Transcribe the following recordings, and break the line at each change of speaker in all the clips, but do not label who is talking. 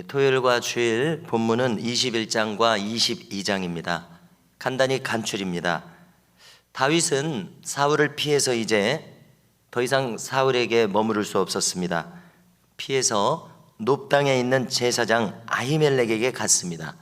토요일과 주일 본문은 21장과 22장입니다. 간단히 간추립니다. 다윗은 사울을 피해서 이제 더 이상 사울에게 머무를 수 없었습니다. 피해서 놉 땅에 있는 제사장 아히멜렉에게 갔습니다.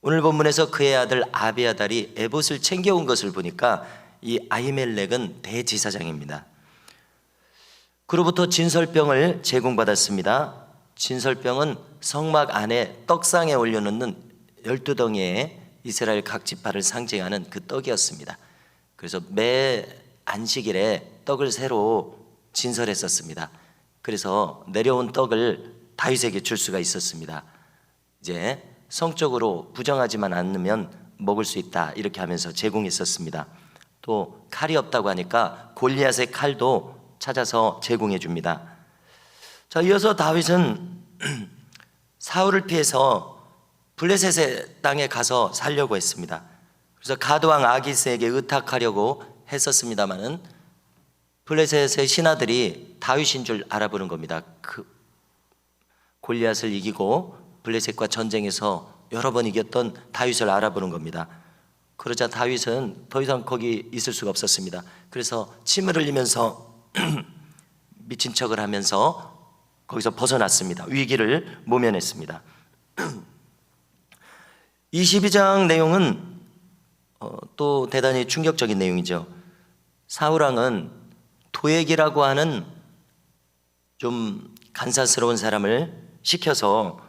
오늘 본문에서 그의 아들 아비아달이 에봇을 챙겨온 것을 보니까 이 아히멜렉은 대제사장입니다. 그로부터 진설병을 제공받았습니다. 진설병은 성막 안에 떡상에 올려놓는 12덩이의 이스라엘 각 지파를 상징하는 그 떡이었습니다. 그래서 매 안식일에 떡을 새로 진설했었습니다. 그래서 내려온 떡을 다윗에게 줄 수가 있었습니다. 이제 성적으로 부정하지만 않으면 먹을 수 있다, 이렇게 하면서 제공했었습니다. 또 칼이 없다고 하니까 골리앗의 칼도 찾아서 제공해 줍니다. 자, 이어서 다윗은 사울을 피해서 블레셋의 땅에 가서 살려고 했습니다. 그래서 가드왕 아기스에게 의탁하려고 했었습니다마는 블레셋의 신하들이 다윗인 줄 알아보는 겁니다. 그 골리앗을 이기고 블레셋과 전쟁에서 여러 번 이겼던 다윗을 알아보는 겁니다. 그러자 다윗은 더 이상 거기 있을 수가 없었습니다. 그래서 침을 흘리면서 미친 척을 하면서 거기서 벗어났습니다. 위기를 모면했습니다. 22장 내용은 또 대단히 충격적인 내용이죠. 사울왕은 도액이라고 하는 좀 간사스러운 사람을 시켜서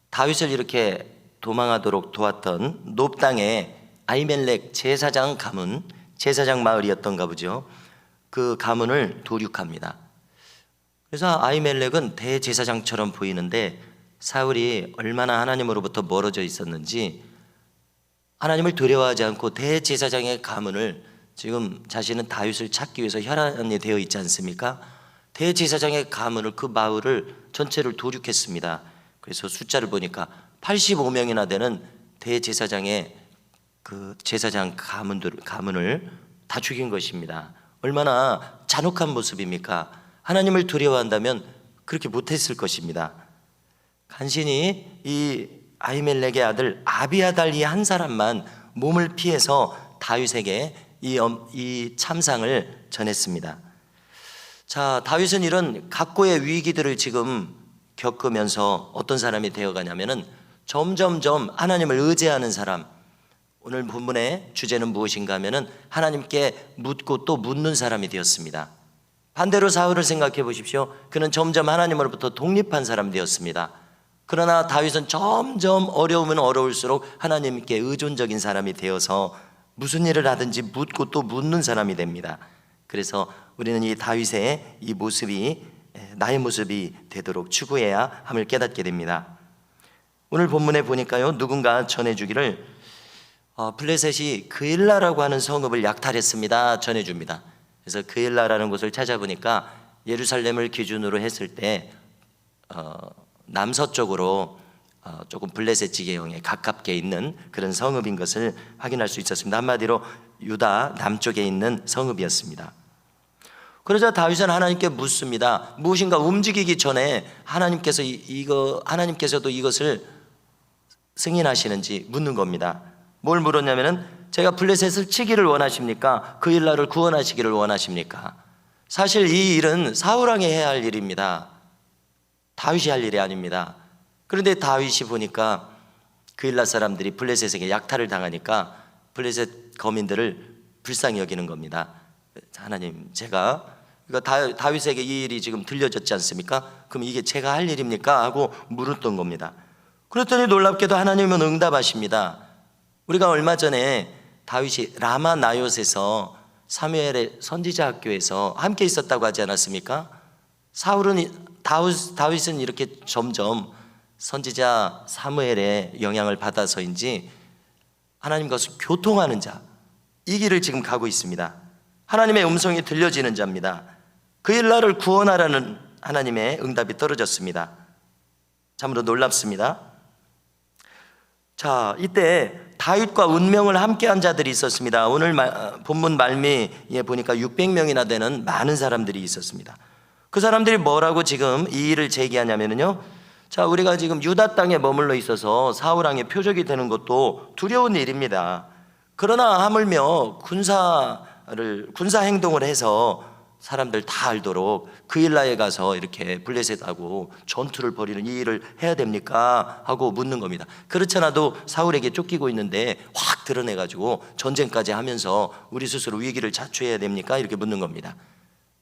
다윗을 이렇게 도망하도록 도왔던 놉 땅에 아히멜렉 제사장 가문, 제사장 마을이었던가 보죠. 그 가문을 도륙합니다. 그래서 아히멜렉은 대제사장처럼 보이는데 사울이 얼마나 하나님으로부터 멀어져 있었는지 하나님을 두려워하지 않고 대제사장의 가문을, 지금 자신은 다윗을 찾기 위해서 혈안이 되어 있지 않습니까? 대제사장의 가문을, 그 마을을 전체를 도륙했습니다. 그래서 숫자를 보니까 85명이나 되는 대제사장의 그 제사장 가문을 다 죽인 것입니다. 얼마나 잔혹한 모습입니까? 하나님을 두려워한다면 그렇게 못했을 것입니다. 간신히 이 아히멜렉의 아들 아비아달 이 한 사람만 몸을 피해서 다윗에게 이 참상을 전했습니다. 자, 다윗은 이런 각고의 위기들을 지금 겪으면서 어떤 사람이 되어가냐면은 점점점 하나님을 의지하는 사람. 오늘 본문의 주제는 무엇인가 하면은 하나님께 묻고 또 묻는 사람이 되었습니다. 반대로 사울을 생각해 보십시오. 그는 점점 하나님으로부터 독립한 사람 되었습니다. 그러나 다윗은 점점 어려우면 어려울수록 하나님께 의존적인 사람이 되어서 무슨 일을 하든지 묻고 또 묻는 사람이 됩니다. 그래서 우리는 이 다윗의 이 모습이 나의 모습이 되도록 추구해야 함을 깨닫게 됩니다. 오늘 본문에 보니까요, 누군가 전해주기를 블레셋이 그일라라고 하는 성읍을 약탈했습니다, 전해줍니다. 그래서 그일라라는 곳을 찾아보니까 예루살렘을 기준으로 했을 때 남서쪽으로 조금 블레셋 지경에 가깝게 있는 그런 성읍인 것을 확인할 수 있었습니다. 한마디로 유다 남쪽에 있는 성읍이었습니다. 그러자 다윗은 하나님께 묻습니다. 무엇인가 움직이기 전에 하나님께서도 이것을 승인하시는지 묻는 겁니다. 뭘 물었냐면은 제가 블레셋을 치기를 원하십니까? 그일라를 구원하시기를 원하십니까? 사실 이 일은 사울왕이 해야 할 일입니다. 다윗이 할 일이 아닙니다. 그런데 다윗이 보니까 그일라 사람들이 블레셋에게 약탈을 당하니까 블레셋 거민들을 불쌍히 여기는 겁니다. 하나님, 제가 다윗에게 이 일이 지금 들려졌지 않습니까? 그럼 이게 제가 할 일입니까? 하고 물었던 겁니다. 그랬더니 놀랍게도 하나님은 응답하십니다. 우리가 얼마 전에 다윗이 라마 나요스에서 사무엘의 선지자 학교에서 함께 있었다고 하지 않았습니까? 다윗은 이렇게 점점 선지자 사무엘의 영향을 받아서인지 하나님과 교통하는 자, 이 길을 지금 가고 있습니다. 하나님의 음성이 들려지는 자입니다. 그일라를 구원하라는 하나님의 응답이 떨어졌습니다. 참으로 놀랍습니다. 자, 이때 다윗과 운명을 함께한 자들이 있었습니다. 오늘 본문 말미에 보니까 600명이나 되는 많은 사람들이 있었습니다. 그 사람들이 뭐라고 지금 이 일을 제기하냐면요, 자, 우리가 지금 유다 땅에 머물러 있어서 사울 왕의 표적이 되는 것도 두려운 일입니다. 그러나 하물며 군사 행동을 해서 사람들 다 알도록 그일라에 가서 이렇게 블레셋하고 전투를 벌이는 이 일을 해야 됩니까? 하고 묻는 겁니다. 그렇지 않아도 사울에게 쫓기고 있는데 확 드러내가지고 전쟁까지 하면서 우리 스스로 위기를 자초해야 됩니까? 이렇게 묻는 겁니다.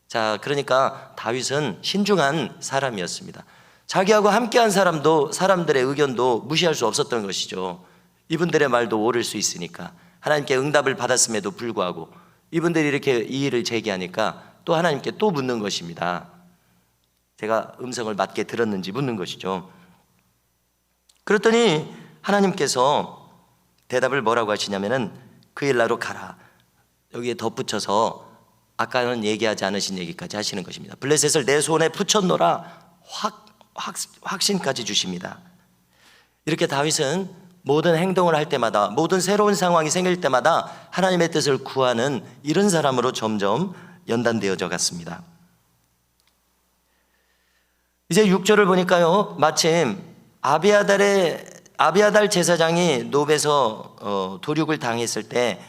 자, 그러니까 다윗은 신중한 사람이었습니다. 자기하고 함께한 사람들의 의견도 무시할 수 없었던 것이죠. 이분들의 말도 옳을 수 있으니까. 하나님께 응답을 받았음에도 불구하고 이분들이 이렇게 이 일을 제기하니까 또 하나님께 또 묻는 것입니다. 제가 음성을 맞게 들었는지 묻는 것이죠. 그랬더니 하나님께서 대답을 뭐라고 하시냐면은 그일라로 가라. 여기에 덧붙여서 아까는 얘기하지 않으신 얘기까지 하시는 것입니다. 블레셋을 내 손에 붙였노라. 확신까지 주십니다. 이렇게 다윗은 모든 행동을 할 때마다, 모든 새로운 상황이 생길 때마다 하나님의 뜻을 구하는 이런 사람으로 점점 연단되어져 갔습니다. 이제 6절을 보니까요, 마침 아비아달 제사장이 노베에서 도륙을 당했을 때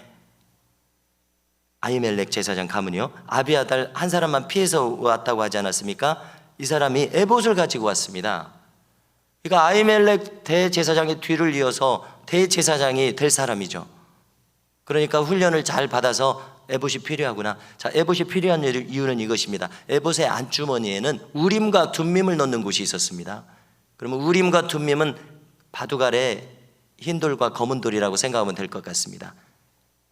아히멜렉 제사장 가문이요, 아비아달 한 사람만 피해서 왔다고 하지 않았습니까? 이 사람이 에봇을 가지고 왔습니다. 그러니까 아히멜렉 대제사장의 뒤를 이어서 대제사장이 될 사람이죠. 그러니까 훈련을 잘 받아서 에봇이 필요하구나. 자, 에봇이 필요한 이유는 이것입니다. 에봇의 안주머니에는 우림과 둠밈을 넣는 곳이 있었습니다. 그러면 우림과 둠밈은 바둑 아래 흰 돌과 검은 돌이라고 생각하면 될 것 같습니다.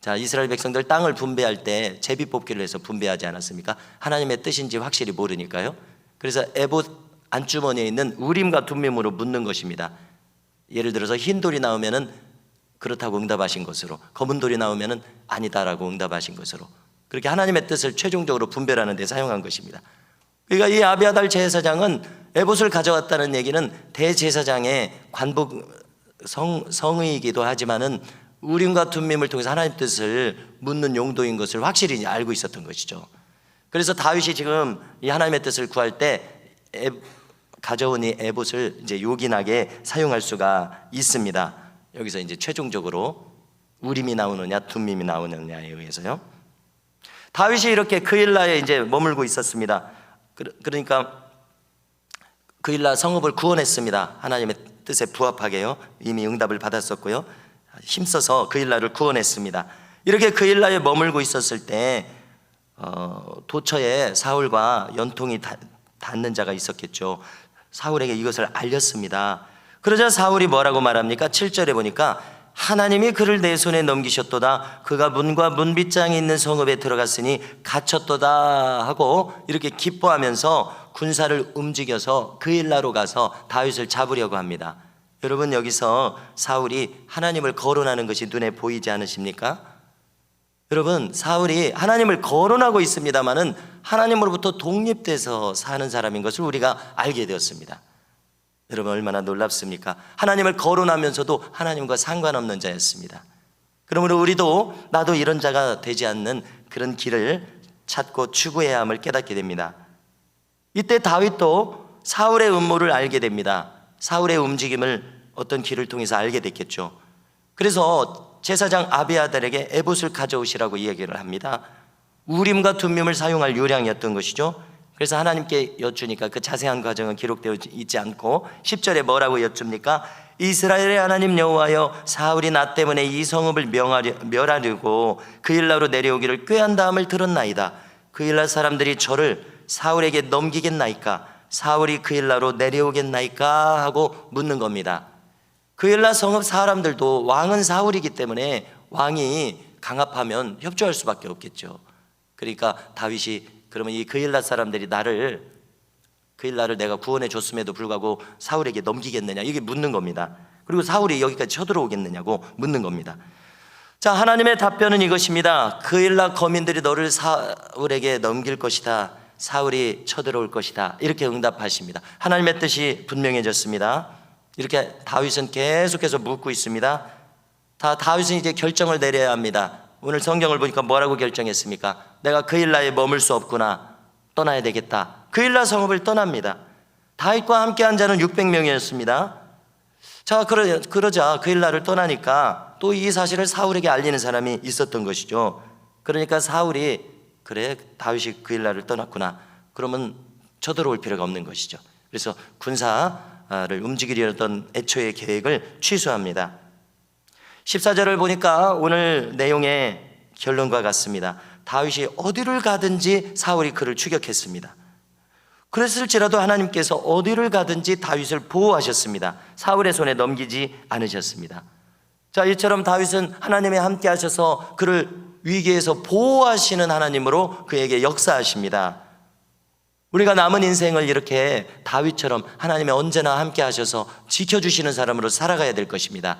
자, 이스라엘 백성들 땅을 분배할 때 제비 뽑기를 해서 분배하지 않았습니까? 하나님의 뜻인지 확실히 모르니까요. 그래서 에봇 안주머니에 있는 우림과 둠밈으로 묻는 것입니다. 예를 들어서 흰 돌이 나오면은 그렇다고 응답하신 것으로, 검은 돌이 나오면은 아니다라고 응답하신 것으로, 그렇게 하나님의 뜻을 최종적으로 분별하는 데 사용한 것입니다. 그러니까 이 아비아달 제사장은 에봇을 가져왔다는 얘기는 대제사장의 관복 성의이기도 하지만은 우림과 둠밈을 통해서 하나님의 뜻을 묻는 용도인 것을 확실히 알고 있었던 것이죠. 그래서 다윗이 지금 이 하나님의 뜻을 구할 때 가져온 이 에봇을 이제 요긴하게 사용할 수가 있습니다. 여기서 이제 최종적으로 우림이 나오느냐 둠밈이 나오느냐에 의해서요. 다윗이 이렇게 그일라에 이제 머물고 있었습니다. 그러니까 그일라 성읍을 구원했습니다. 하나님의 뜻에 부합하게요. 이미 응답을 받았었고요. 힘써서 그일라를 구원했습니다. 이렇게 그일라에 머물고 있었을 때 도처에 사울과 연통이 닿는 자가 있었겠죠. 사울에게 이것을 알렸습니다. 그러자 사울이 뭐라고 말합니까? 7절에 보니까 하나님이 그를 내 손에 넘기셨도다. 그가 문과 문빗장이 있는 성읍에 들어갔으니 갇혔도다 하고 이렇게 기뻐하면서 군사를 움직여서 그일라로 가서 다윗을 잡으려고 합니다. 여러분, 여기서 사울이 하나님을 거론하는 것이 눈에 보이지 않으십니까? 여러분, 사울이 하나님을 거론하고 있습니다마는 하나님으로부터 독립돼서 사는 사람인 것을 우리가 알게 되었습니다. 여러분, 얼마나 놀랍습니까? 하나님을 거론하면서도 하나님과 상관없는 자였습니다. 그러므로 우리도 나도 이런 자가 되지 않는 그런 길을 찾고 추구해야 함을 깨닫게 됩니다. 이때 다윗도 사울의 음모를 알게 됩니다. 사울의 움직임을 어떤 길을 통해서 알게 됐겠죠. 그래서 제사장 아비아달에게 에봇을 가져오시라고 이야기를 합니다. 우림과 둠밈을 사용할 요량이었던 것이죠. 그래서 하나님께 여쭈니까 그 자세한 과정은 기록되어 있지 않고 10절에 뭐라고 여쭙니까? 이스라엘의 하나님 여호와여, 사울이 나 때문에 이 성읍을 멸하려고 그일라로 내려오기를 꾀한 다음을 들었나이다. 그일라 사람들이 저를 사울에게 넘기겠나이까? 사울이 그일라로 내려오겠나이까? 하고 묻는 겁니다. 그일라 성읍 사람들도 왕은 사울이기 때문에 왕이 강압하면 협조할 수밖에 없겠죠. 그러니까 다윗이 그러면 이 그일라 사람들이 그일라를 내가 구원해 줬음에도 불구하고 사울에게 넘기겠느냐, 이게 묻는 겁니다. 그리고 사울이 여기까지 쳐들어오겠느냐고 묻는 겁니다. 자, 하나님의 답변은 이것입니다. 그일라 거민들이 너를 사울에게 넘길 것이다. 사울이 쳐들어올 것이다. 이렇게 응답하십니다. 하나님의 뜻이 분명해졌습니다. 이렇게 다윗은 계속해서 묻고 있습니다. 다윗은 이제 결정을 내려야 합니다. 오늘 성경을 보니까 뭐라고 결정했습니까? 내가 그일라에 머물 수 없구나. 떠나야 되겠다. 그일라 성읍을 떠납니다. 다윗과 함께한 자는 600명이었습니다. 자, 그러자 그 일날을 떠나니까 또 이 사실을 사울에게 알리는 사람이 있었던 것이죠. 그러니까 사울이 그래, 다윗이 그 일날을 떠났구나, 그러면 쳐들어올 필요가 없는 것이죠. 그래서 군사를 움직이려던 애초의 계획을 취소합니다. 14절을 보니까 오늘 내용의 결론과 같습니다. 다윗이 어디를 가든지 사울이 그를 추격했습니다. 그랬을지라도 하나님께서 어디를 가든지 다윗을 보호하셨습니다. 사울의 손에 넘기지 않으셨습니다. 자, 이처럼 다윗은 하나님이 함께 하셔서 그를 위기에서 보호하시는 하나님으로 그에게 역사하십니다. 우리가 남은 인생을 이렇게 다윗처럼 하나님이 언제나 함께 하셔서 지켜주시는 사람으로 살아가야 될 것입니다.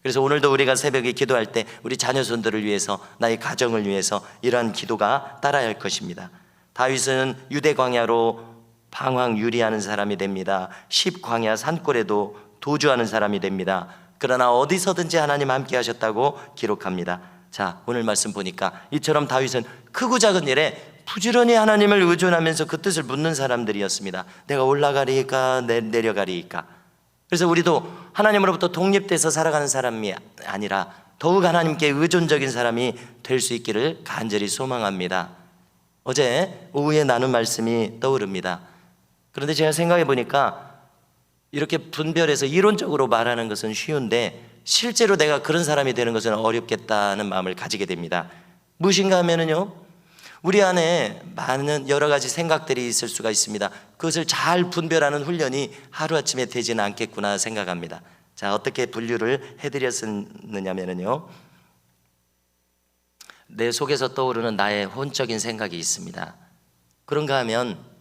그래서 오늘도 우리가 새벽에 기도할 때 우리 자녀손들을 위해서, 나의 가정을 위해서 이러한 기도가 따라야 할 것입니다. 다윗은 유대 광야로 방황유리하는 사람이 됩니다. 10광야 산골에도 도주하는 사람이 됩니다. 그러나 어디서든지 하나님 함께 하셨다고 기록합니다. 자, 오늘 말씀 보니까 이처럼 다윗은 크고 작은 일에 부지런히 하나님을 의존하면서 그 뜻을 묻는 사람들이었습니다. 내가 올라가리까 내려가리까. 그래서 우리도 하나님으로부터 독립돼서 살아가는 사람이 아니라 더욱 하나님께 의존적인 사람이 될 수 있기를 간절히 소망합니다. 어제 오후에 나눈 말씀이 떠오릅니다. 그런데 제가 생각해 보니까 이렇게 분별해서 이론적으로 말하는 것은 쉬운데 실제로 내가 그런 사람이 되는 것은 어렵겠다는 마음을 가지게 됩니다. 무엇인가 하면은요, 우리 안에 많은 여러 가지 생각들이 있을 수가 있습니다. 그것을 잘 분별하는 훈련이 하루아침에 되지는 않겠구나 생각합니다. 자, 어떻게 분류를 해드렸느냐면요, 내 속에서 떠오르는 나의 혼적인 생각이 있습니다. 그런가 하면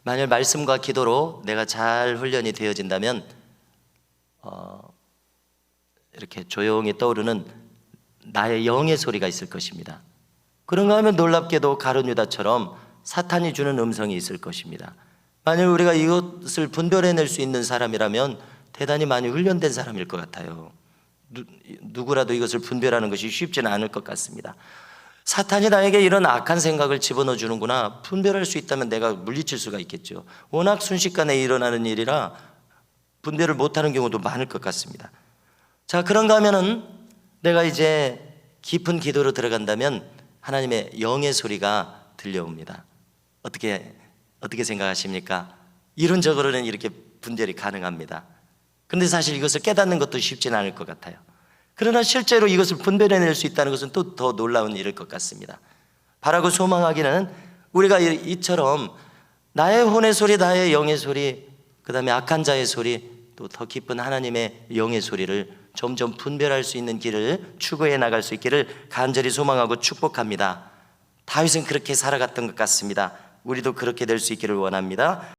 만약 말씀과 기도로 내가 잘 훈련이 되어진다면 이렇게 조용히 떠오르는 나의 영의 소리가 있을 것입니다. 그런가 하면 놀랍게도 가룟 유다처럼 사탄이 주는 음성이 있을 것입니다. 만약 우리가 이것을 분별해낼 수 있는 사람이라면 대단히 많이 훈련된 사람일 것 같아요. 누구라도 이것을 분별하는 것이 쉽지는 않을 것 같습니다. 사탄이 나에게 이런 악한 생각을 집어넣어 주는구나, 분별할 수 있다면 내가 물리칠 수가 있겠죠. 워낙 순식간에 일어나는 일이라 분별을 못하는 경우도 많을 것 같습니다. 자, 그런가 하면은 내가 이제 깊은 기도로 들어간다면 하나님의 영의 소리가 들려옵니다. 어떻게 생각하십니까? 이론적으로는 이렇게 분별이 가능합니다. 그런데 사실 이것을 깨닫는 것도 쉽지는 않을 것 같아요. 그러나 실제로 이것을 분별해낼 수 있다는 것은 또 더 놀라운 일일 것 같습니다. 바라고 소망하기는 우리가 이처럼 나의 혼의 소리, 나의 영의 소리, 그 다음에 악한 자의 소리, 또 더 깊은 하나님의 영의 소리를 점점 분별할 수 있는 길을 추구해 나갈 수 있기를 간절히 소망하고 축복합니다. 다윗은 그렇게 살아갔던 것 같습니다. 우리도 그렇게 될 수 있기를 원합니다.